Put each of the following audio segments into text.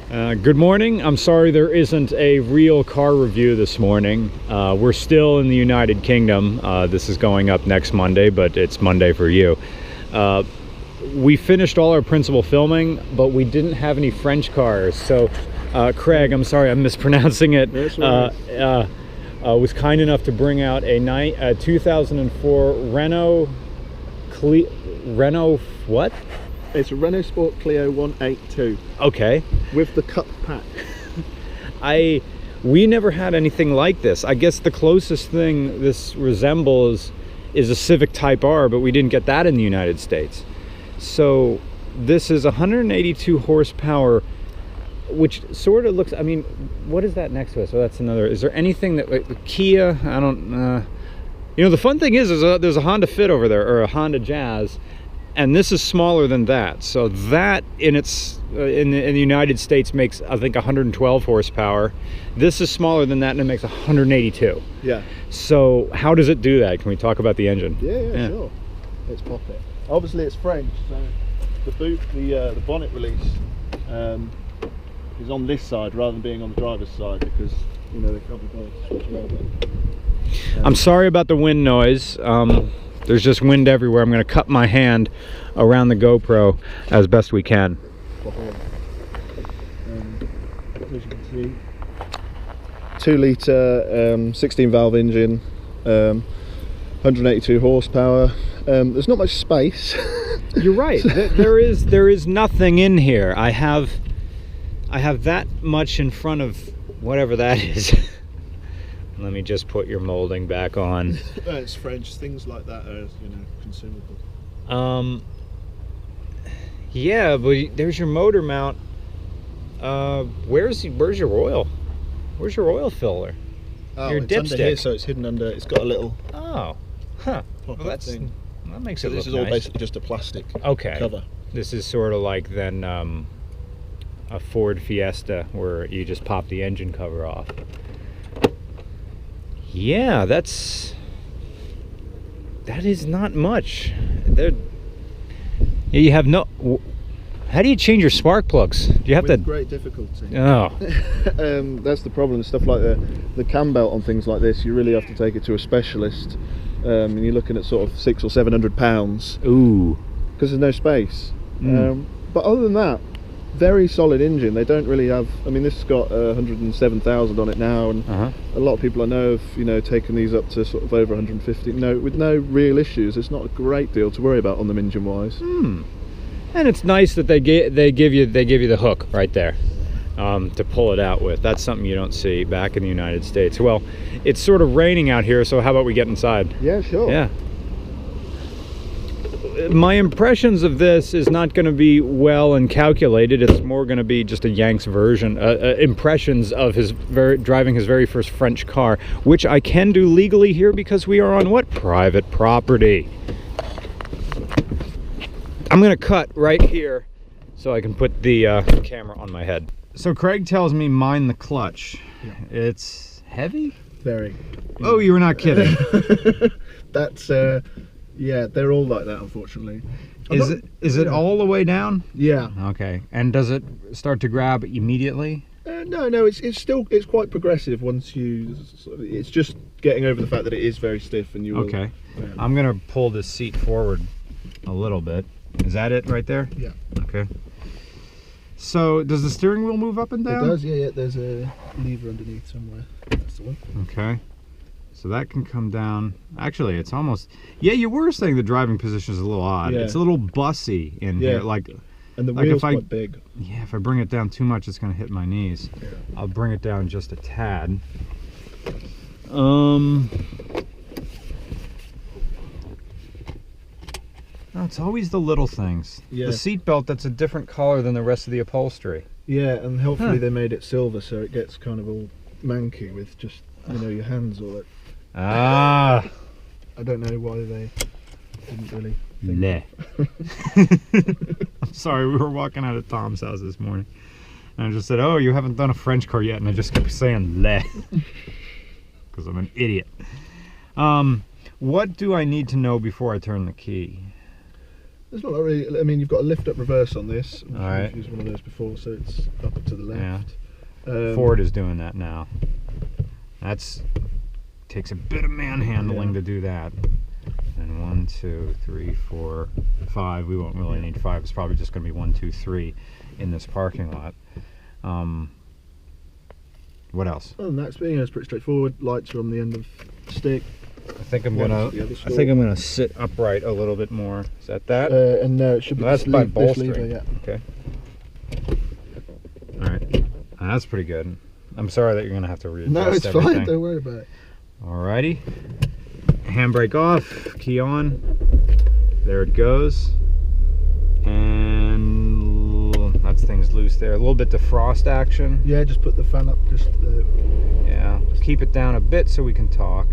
Good morning. I'm sorry there isn't a real car review this morning. We're still in the United Kingdom. This is going up next Monday, but it's Monday for you. We finished all our principal filming, but we didn't have any French cars. So Craig, I'm sorry I'm mispronouncing it, was kind enough to bring out a 2004 Renault what? It's a Renault Sport Clio 182. Okay. With the cup pack. We never had anything like this. I guess the closest thing this resembles is a Civic Type R, but we didn't get that in the United States. So this is 182 horsepower, which sort of looks, I mean, what is that next to us? Oh, that's another, is there anything that, Kia, I don't, you know, the fun thing is there's a Honda Fit over there, or a Honda Jazz, and this is smaller than that. So that in its in the United States makes, I think, 112 horsepower. This is smaller than that and it makes 182. Yeah. So how does it do that? Can we talk about the engine? Yeah, sure. Let's pop it. Obviously it's French, so the boot, the bonnet release is on this side rather than being on the driver's side, because you know they can't be bothered to switch over. I'm sorry about the wind noise. There's just wind everywhere. I'm going to cup my hand around the GoPro as best we can. As you can see, 2 litre 16 valve engine, 182 horsepower. There's not much space. You're right. There is nothing in here. I have that much in front of whatever that is. Let me just put your molding back on. It's French. Things like that are, you know, consumable. Yeah, but there's your motor mount. Where's your oil? Where's your oil filler? Oh, your it's under dipstick. here, so it's hidden under. It's got a little. Oh, huh. Well, thing. That makes So it look this is all nice. basically just a plastic cover. This is sort of like then a Ford Fiesta, where you just pop the engine cover off. Yeah, that is not much. You have no. How do you change your spark plugs? Do you have With to? Great difficulty. Oh. That's the problem. Stuff like the cam belt on things like this, you really have to take it to a specialist. And you're looking at sort of £600 or £700. Ooh. Because there's no space. But other than that, very solid engine. They don't really have. I mean, this has got 107,000 on it now, and a lot of people I know have, you know, taken these up to sort of over 150. No, with no real issues. It's not a great deal to worry about on them engine wise. And it's nice that they give you the hook right there to pull it out with. That's something you don't see back in the United States. Well, it's sort of raining out here, so how about we get inside? Yeah, sure. Yeah. My impressions of this is not going to be well and calculated. It's more going to be just a Yanks version, impressions of his driving his very first French car, which I can do legally here because we are on what? Private property. I'm going to cut right here so I can put the camera on my head. So Craig tells me mind the clutch. Yeah. It's heavy? Very. Oh, you were not kidding. That's yeah, they're all like that, unfortunately. Is it all the way down? Yeah. Okay. And does it start to grab immediately? No, it's quite progressive once you. It's just getting over the fact that it is very stiff, and you. Okay. I'm gonna pull this seat forward a little bit. Is that it right there? Yeah. Okay. So does the steering wheel move up and down? It does. Yeah. There's a lever underneath somewhere. That's the one. Okay. So that can come down. Actually, it's almost. Yeah, you were saying the driving position is a little odd. Yeah. It's a little bussy in here, like. And the wheel's quite big. Yeah, if I bring it down too much, it's going to hit my knees. Yeah. I'll bring it down just a tad. No, it's always the little things. Yeah. The seat belt, that's a different color than the rest of the upholstery. Yeah, and hopefully they made it silver so it gets kind of all manky with just, you know, your hands all it. Ah. I don't know why they didn't really think. Leh. I'm sorry, we were walking out of Tom's house this morning and I just said, oh, you haven't done a French car yet, and I just kept saying leh because I'm an idiot. What do I need to know before I turn the key? There's not really. I mean, you've got a lift-up reverse on this. All right. I've used one of those before, so it's up to the left. Yeah. Ford is doing that now. That's takes a bit of manhandling to do that. And 1, 2, 3, 4, 5. We won't really need 5. It's probably just going to be 1, 2, 3 in this parking lot. What else? Other than that, it's pretty straightforward. Lights are on the end of the stick. I think I'm gonna sit upright a little bit more. Is that? And no, it should be that's by bolstering. This lever, yeah. Okay. All right. That's pretty good. I'm sorry that you're gonna have to readjust No, it's everything. fine. Don't worry about it. Alrighty. Handbrake off. Key on. There it goes. And that's things loose there. A little bit defrost action. Yeah, just put the fan up. Just yeah. Keep it down a bit so we can talk.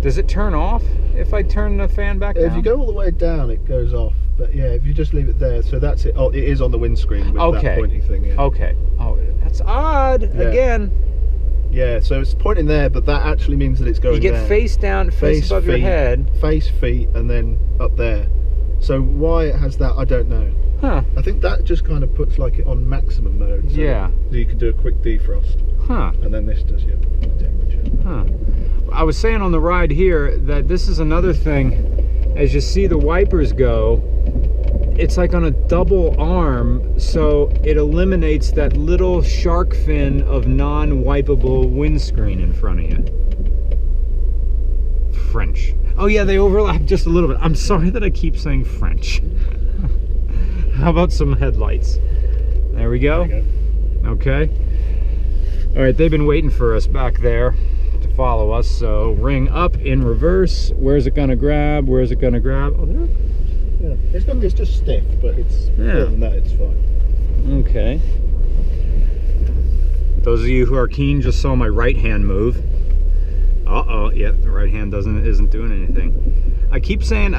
Does it turn off if I turn the fan back down? If you go all the way down, it goes off. But yeah, if you just leave it there, so that's it. Oh, it is on the windscreen with that pointy thing. Yeah. Okay. Oh, that's odd. Yeah. Again. Yeah, so it's pointing there, but that actually means that it's going there. You get face down, face above your head. Face, feet, and then up there. So why it has that, I don't know. Huh. I think that just kind of puts like it on maximum mode. So you can do a quick defrost. Huh. And then this does your temperature. Huh. I was saying on the ride here that this is another thing. As you see the wipers go, it's like on a double arm, so it eliminates that little shark fin of non-wipeable windscreen in front of you. French. Oh yeah, they overlap just a little bit. I'm sorry that I keep saying French. How about some headlights? There we go. There you go. Okay. All right, they've been waiting for us back there to follow us, so ring up in reverse. Where's it gonna grab? Where's it gonna grab? Oh, there. Yeah, it's just stiff, but it's other than that, it's fine. Okay. Those of you who are keen just saw my right hand move. Uh-oh, yeah, the right hand isn't doing anything. I keep saying,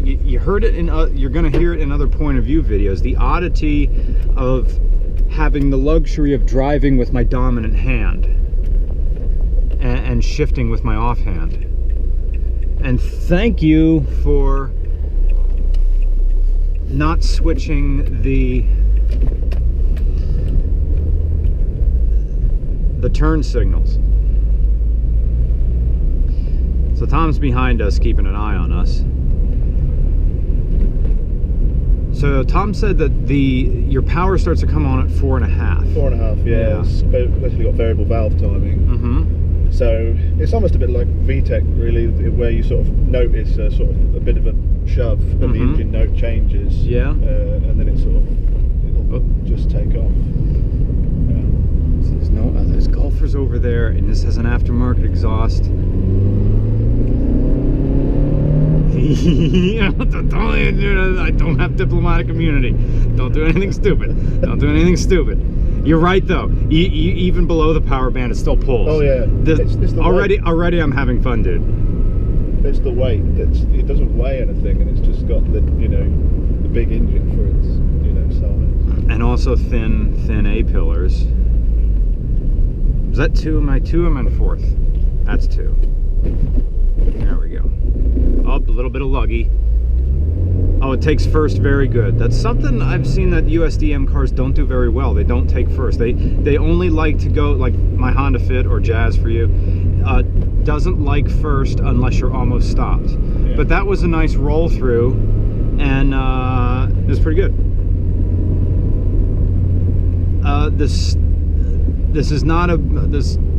you heard it you're gonna hear it in other point of view videos. The oddity of having the luxury of driving with my dominant hand and shifting with my offhand. And thank you for not switching the turn signals. So Tom's behind us, keeping an eye on us. So Tom said that your power starts to come on at 4.5. 4.5, yeah. It's basically got variable valve timing. Mm-hmm. So it's almost a bit like VTEC, really, where you sort of notice a bit of a shove, and the engine note changes. Yeah. And then it'll just take off. So there's Golfers over there, and this has an aftermarket exhaust. I don't have diplomatic immunity. Don't do anything stupid. Don't do anything stupid. You're right though. Even below the power band, it still pulls. Oh yeah. It's the already I'm having fun, dude. It's the weight. It doesn't weigh anything, and it's just got the the big engine for its size. And also thin A-pillars. Is that 2? Am I 2? Am I in 4th? That's 2. There we go. Up a little bit of luggy. Oh, it takes first very good. That's something I've seen that USDM cars don't do very well. They don't take first. They only like to go, like my Honda Fit or Jazz for you, doesn't like first unless you're almost stopped. Yeah. But that was a nice roll through, and it was pretty good. This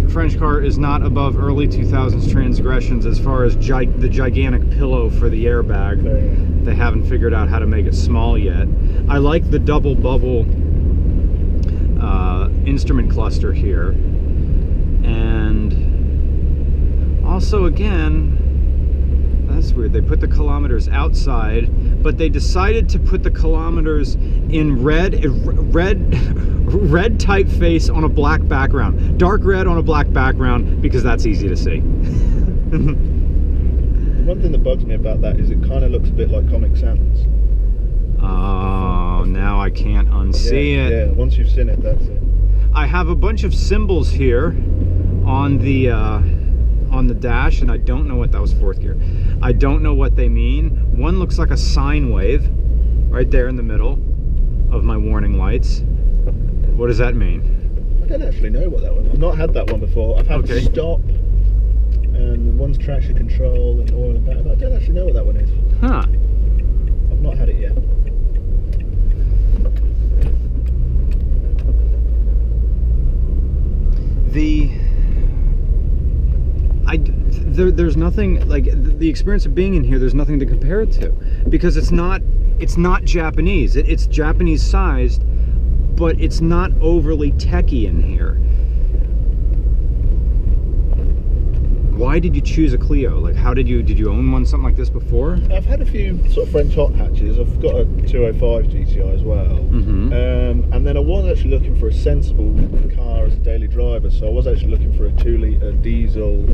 French car is not above early 2000s transgressions as far as the gigantic pillow for the airbag. They haven't figured out how to make it small yet. I like the double bubble instrument cluster here. And also, again, that's weird. They put the kilometers outside, but they decided to put the kilometers in red typeface on a black background. Dark red on a black background, because that's easy to see. One thing that bugs me about that is it kind of looks a bit like Comic Sans. Oh, now I can't unsee it. Yeah, once you've seen it, that's it. I have a bunch of symbols here on the dash, and I don't know what that was 4th gear. I don't know what they mean. One looks like a sine wave right there in the middle of my warning lights. What does that mean? I don't actually know what that one is. I've not had that one before. I've had stop, and one's traction control and oil and battery, but I don't actually know what that one is. Huh. I've not had it yet. There's nothing like the experience of being in here. There's nothing to compare it to, because it's not Japanese. It's Japanese sized, but it's not overly techy in here. Why did you choose a Clio? Like, how did you own one, something like this before? I've had a few sort of French hot hatches. I've got a 205 GTI as well. And then I was actually looking for a sensible car as a daily driver, so I was actually looking for a 2-litre diesel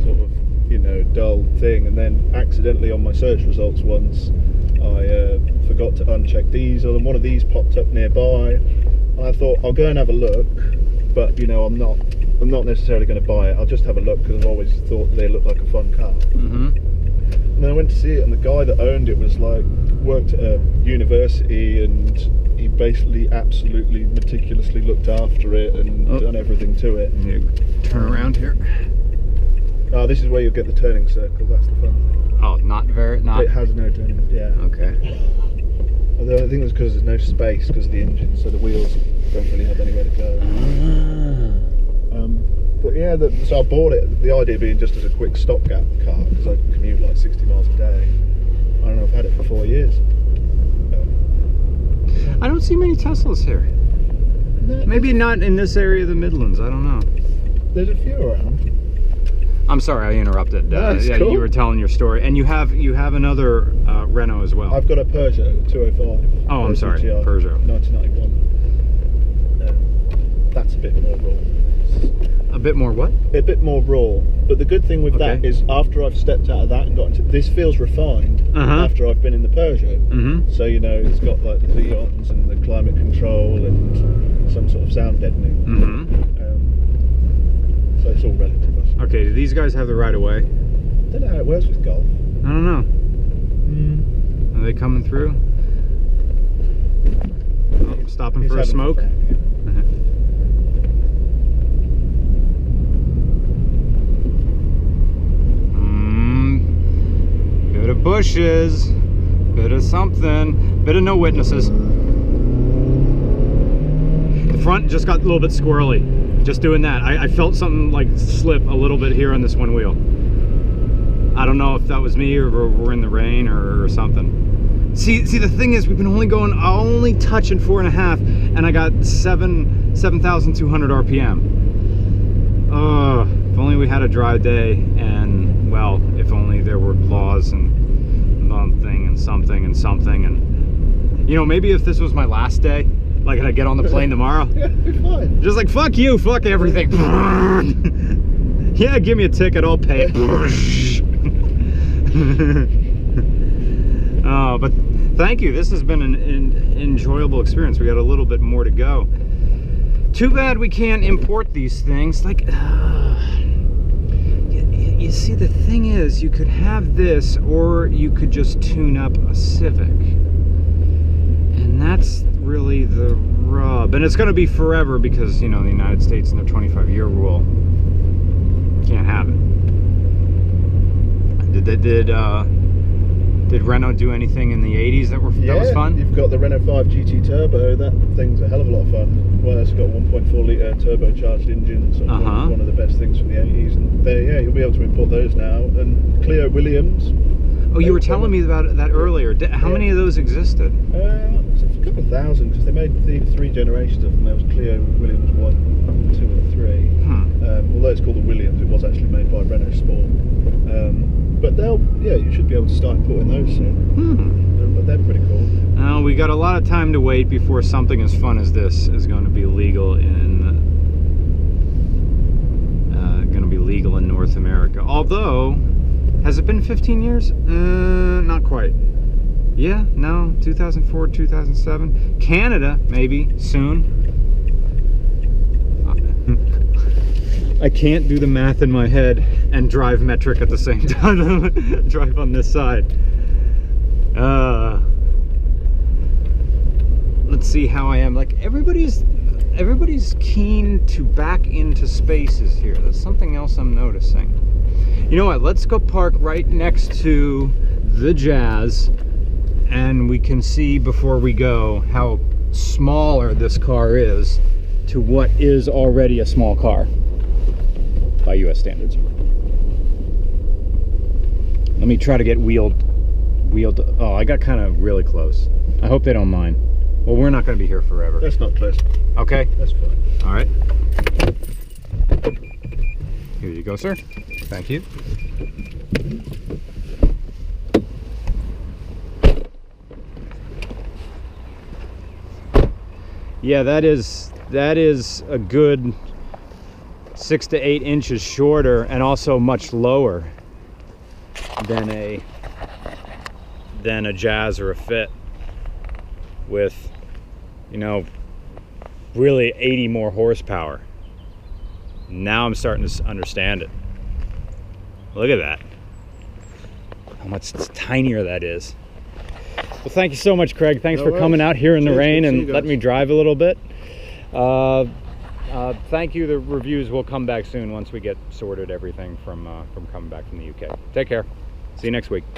sort of, you know, dull thing, and then accidentally on my search results once I forgot to uncheck diesel, and one of these popped up nearby. I thought I'll go and have a look, but you know, I'm not necessarily going to buy it. I'll just have a look because I've always thought they look like a fun car. And then I went to see it, and the guy that owned it was like, worked at a university, and he basically absolutely meticulously looked after it and done everything to it. You turn around here. Oh, this is where you'll get the turning circle. That's the fun thing. Oh, not. It has no turning. Yeah. Okay. Although I think it was because there's no space because of the engine, so the wheels don't really have anywhere to go. But yeah, so I bought it, the idea being just as a quick stopgap car, because I commute like 60 miles a day. I don't know, I've had it for 4 years. I don't see many Teslas here. No, maybe not in this area of the Midlands, I don't know. There's a few around. I'm sorry, I interrupted. No, yeah, cool. You were telling your story, and you have another Renault as well. I've got a Peugeot 205. Oh, I'm sorry, GTI, Peugeot. 1991. That's a bit more raw. A bit more what? A bit more raw. But the good thing with that is after I've stepped out of that and got into this, feels refined after I've been in the Peugeot. So you know, it's got like the Xeons and the climate control and some sort of sound deadening. So it's all relative. Okay, do these guys have the right of way? I don't know how it works with Golf. I don't know. Are they coming through? Oh, stopping for a smoke? Bit of bushes, bit of something, bit of no witnesses. The front just got a little bit squirrely. Just doing that. I felt something like slip a little bit here on this one wheel. I don't know if that was me or we're in the rain or something. See, the thing is, we've been only touching 4.5, and I got 7,200 RPM. If only we had a dry day, and well, if only there were laws and something and you know, maybe if this was my last day, like, and I get on the plane tomorrow, yeah, it'd be fine. Just like, fuck you, fuck everything. Yeah, give me a ticket, I'll pay it. Oh, but thank you. This has been an enjoyable experience. We got a little bit more to go. Too bad we can't import these things. Like, you see, the thing is, you could have this, or you could just tune up a Civic. And that's really the rub. And it's going to be forever because, you know, the United States and their 25-year rule can't have it. Did Renault do anything in the 80s that was fun? You've got the Renault 5 GT Turbo. That thing's a hell of a lot of fun. Well, it's got a 1.4 litre turbocharged engine, so one of the best things from the 80s. And there, yeah, you'll be able to import those now. And Clio Williams. Oh, you were telling me about that earlier. How many of those existed? It's a couple of thousand, because they made 3 generations of them. There was Clio Williams 1, 2 and 3. Although it's called the Williams, it was actually made by Renault Sport. But you should be able to start importing those soon. But they're pretty cool. Now, we got a lot of time to wait before something as fun as this is going to be legal in North America. Although, has it been 15 years? Not quite. Yeah, no, 2004, 2007. Canada, maybe, soon. I can't do the math in my head and drive metric at the same time. Drive on this side. Let's see how I am. Like, everybody's keen to back into spaces here. That's something else I'm noticing. You know what? Let's go park right next to the Jazz, and we can see before we go how smaller this car is to what is already a small car by US standards. Let me try to get wheeled. Oh, I got kind of really close. I hope they don't mind. Well, we're not going to be here forever. That's not close. Okay. That's fine. All right. Here you go, sir. Thank you. Yeah, that is a good 6 to 8 inches shorter, and also much lower than a Jazz or a Fit, with, you know, really 80 more horsepower. Now I'm starting to understand it. Look at that. How much tinier that is. Well, thank you so much, Craig. Thanks for coming out here in the rain and letting me drive a little bit. Thank you. The reviews will come back soon once we get sorted everything from coming back from the UK. Take care. See you next week.